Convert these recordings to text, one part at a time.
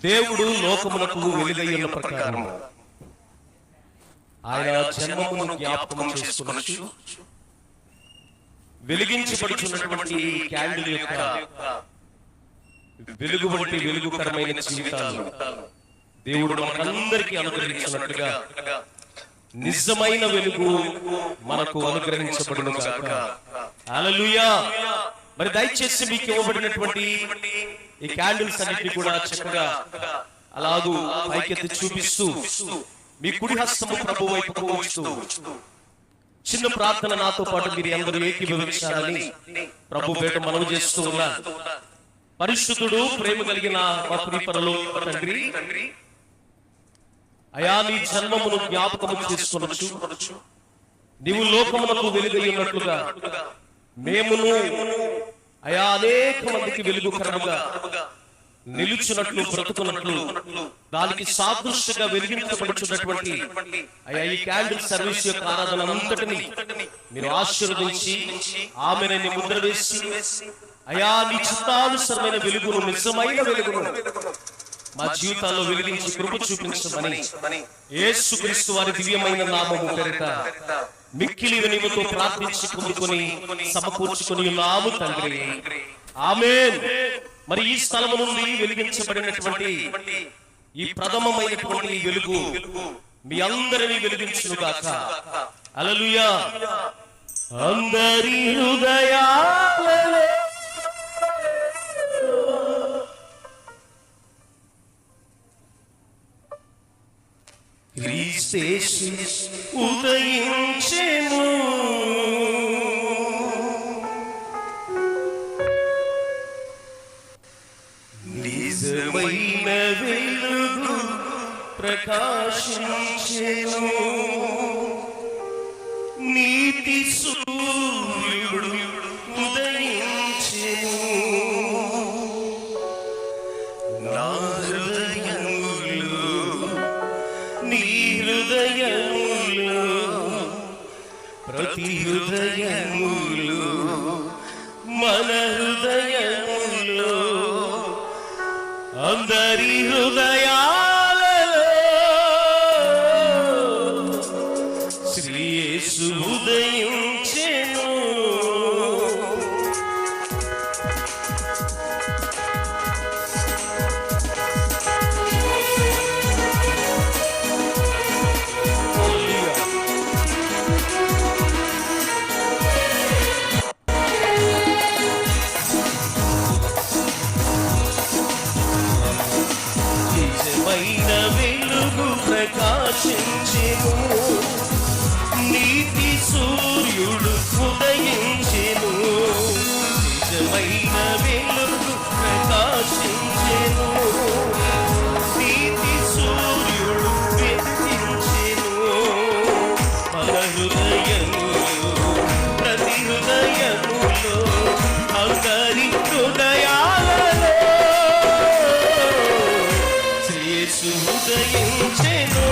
దేవుడు లోకమునకు వెలుగై ఉన్న ప్రకారం ఆయన జన్మమును జ్ఞాపకం చేసుకొనుచు వెలిగించబడుచున్నటువంటి క్యాండిల్ యొక్క వెలుగు వంటి వెలుగుకరమైన జీవితాలను దేవుడు మనందరికీ అనుగ్రహించినట్లుగా నిజమైన వెలుగు మనకు అనుగ్రహించబడును గాక. హల్లెలూయా. మరి దయచేసి మీకు ఇవ్వబడినటువంటి ఈ క్యాండిల్స్ అన్నిటిని కూడా చక్కగా అలాగూ పైకెత్తి చూపిస్తూ మీ కుడి హస్తము ప్రభు వైపుకు ఉంచుతూ చిన్న ప్రార్థన నాతో పాటు మీరు అందరూ ఏకీభవించాలని ప్రభు పేట మనవి చేస్తూ ఉన్నారు. పరిశుద్ధుడు, ప్రేమ కలిగిన మా ప్రియపరలో తండ్రి, అయా నీ జన్మమును జ్ఞాపకము చేసుకొనుచు నీవు లోకమునకు వెలుగై ఉన్నట్లుగా మేమును అయా అనేక మందికి వెలుగుకరముగా నిలుచున్నట్లు బ్రతుకున్నట్లు దానికి సాదృశ్యంగా వెలిగించబడుచున్నటువంటి అయా ఈ క్యాండిల్ సర్వీస్ యొక్క ఆరాధన అంతటిని మీరు ఆశీర్వదించి ఆమెని ముద్ర వేసి అయా నీ చిత్తానుసరమైన వెలుగును, నిజమైన వెలుగును మా జీవితాల్లో వెలిగించి కృప చూపించమని యేసుక్రీస్తు వారి దివ్యమైన నామము పేరిట మిక్కిలి వినయముతో ప్రార్థించి పొందుకొని సమకూర్చుకొని ఉన్నాము తండ్రి. ఆమేన్. మరి ఈ స్థలము నుండి వెలిగించబడినటువంటి ఈ ప్రథమమైనటువంటి వెలుగు మీ అందరినీ వెలిగించును గాక. హల్లెలూయా. అందరి హృదయాలలో క్రీస్తు ఉదయించెను, నిజమైన వెలుగు ప్రకాశించెను, నీతి సూర్యుడు ఉదయించెను, నా హృదయములో నీ హృదయములో ప్రతి హృదయములో మన హృదయములో అందరి హృదయాలలో శ్రీ యేసు ఉదయించెను. వెలుగు ప్రకాశించెను, నీతి సూర్యుడు ఉదయించెను, నిజమైన వెలుగు ప్రకాశించెను, నీతి సూర్యుడు వెలిగించెను, మన హృదయములో ప్రతి హృదయములో అందరి హృదయాలలో ఉదయించెను.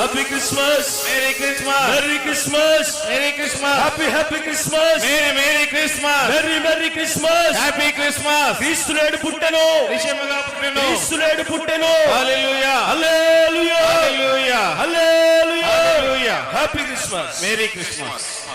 Happy Christmas, merry Christmas, merry Christmas, merry Christmas, happy Christmas, merry Christmas, merry Christmas. Happy Christmas. క్రీస్తు నేడు పుట్టెను, నిజముగా పుట్టెను. క్రీస్తు నేడు పుట్టెను. హల్లెలూయా, హల్లెలూయా, హల్లెలూయా, హల్లెలూయా. హల్లెలూయా. Happy Christmas. Merry Christmas.